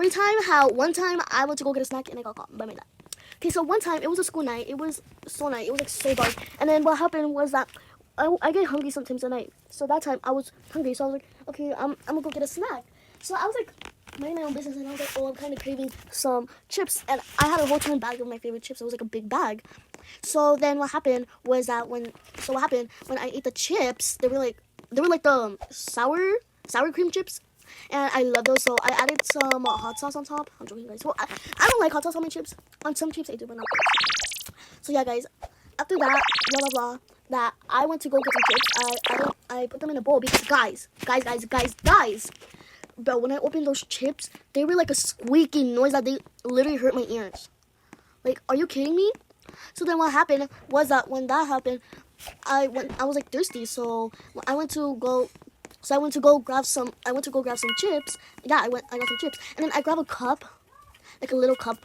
story time. How one time I went to go get a snack and I got caught by my dad. Okay, so one time it was a school night. It was so night. It was like so dark. And then what happened was that I get hungry sometimes at night. So that time I was hungry. So I was like, okay, I'm gonna go get a snack. So I was like minding my own business and I was like, oh, I'm kind of craving some chips. And I had a whole ton bag of my favorite chips. It was like a big bag. So then what happened was that when I ate the chips, they were like the sour cream chips. And I love those, so I added some hot sauce on top. I'm joking, guys. Well, I don't like hot sauce on my chips. On some chips I do, but not those. So yeah, guys. After that, blah blah blah. That I went to go get some chips. I put them in a bowl because guys. But when I opened those chips, they were like a squeaky noise that they literally hurt my ears. Like, are you kidding me? So then what happened was that when that happened, I was like thirsty, so I went to go grab some chips. Yeah, I got some chips. And then I grabbed a cup, like a little cup,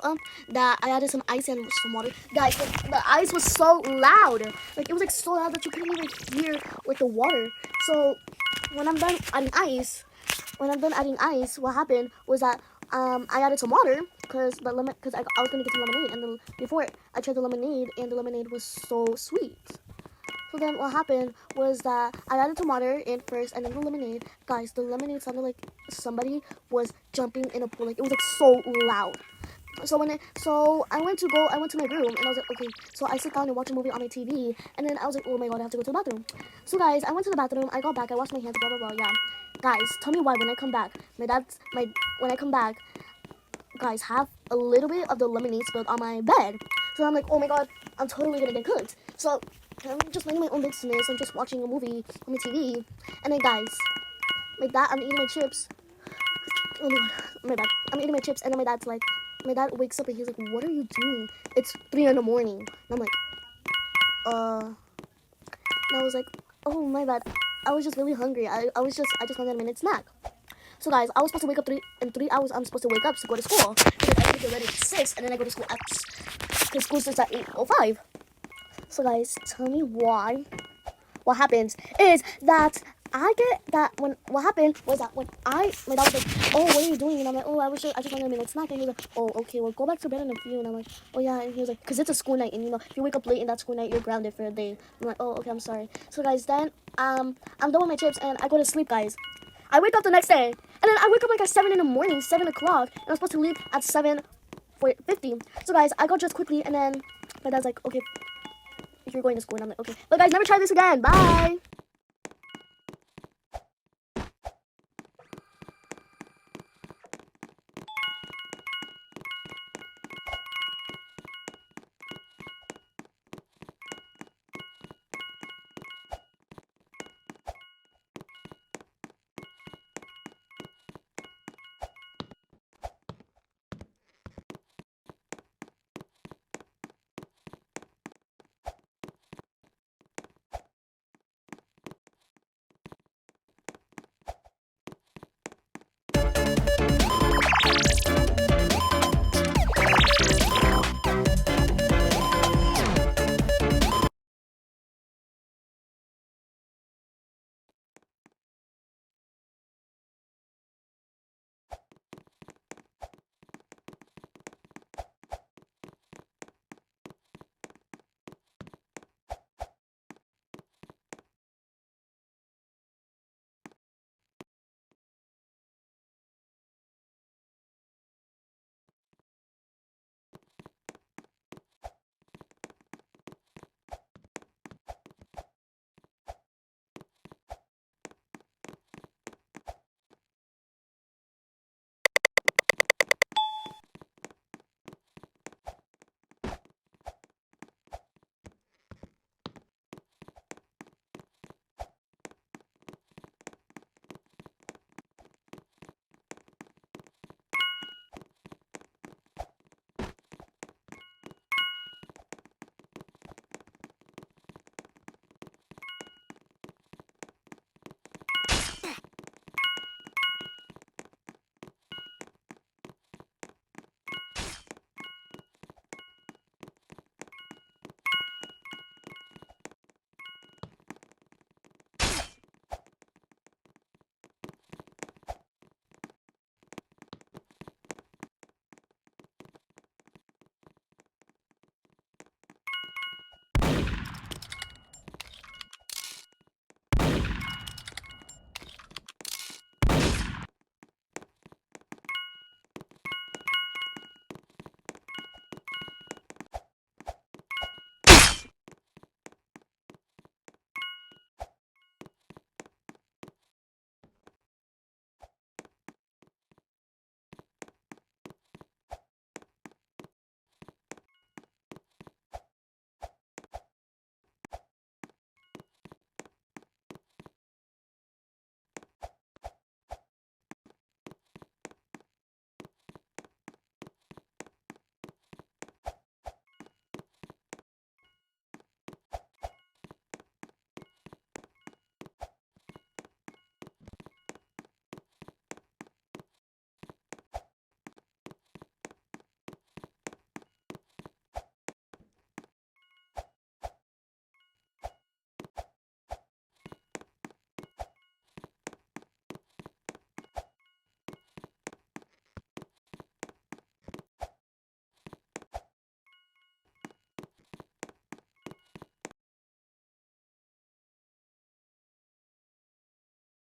that I added some ice and some water. Guys, the ice was so loud. Like, it was like so loud that you couldn't even hear like the water. So when I'm done adding ice, what happened was that I added some water because I was gonna get some lemonade, and before I tried the lemonade, and the lemonade was so sweet. So then what happened was that I added some water in first, and then the lemonade. Guys, the lemonade sounded like somebody was jumping in a pool. Like, it was like so loud. So I went to my room, and I was like, okay. So I sit down and watch a movie on my TV, and then I was like, oh my god, I have to go to the bathroom. So guys, I went to the bathroom. I got back. I washed my hands. Blah blah blah. Yeah. Guys, tell me why when I come back, guys, have a little bit of the lemonade spilled on my bed. So I'm like, oh my god, I'm totally gonna get cooked. So I'm just minding my own business. I'm just watching a movie on my TV. And then, guys, I'm eating my chips. Oh my god, my bad. I'm eating my chips, and then my dad wakes up and he's like, what are you doing? It's 3 in the morning. And I'm like, and I was like, oh my bad. I was just really hungry. I just wanted a minute snack. So guys, I was supposed to wake up in 3 hours. I'm supposed to wake up to go to school because I have to get ready at 6, and then I go to school because school starts at 8:05. So guys, tell me why. What happens is that what happened was that when my dad was like, oh, what are you doing? And I'm like, oh, I just wanted a minute snack. And he was like, oh, okay, well, go back to bed in a few. And I'm like, oh yeah. And he was like, because it's a school night, and if you wake up late in that school night, you're grounded for a day. I'm like, oh, okay, I'm sorry. So guys, then I'm done with my chips, and I go to sleep, guys. I wake up the next day, and then I wake up like at 7 in the morning, 7 o'clock, and I'm supposed to leave at 7:50. So guys, I got dressed quickly, and then my dad's like, okay, if you're going to school, and I'm like, okay. But guys, never try this again. Bye.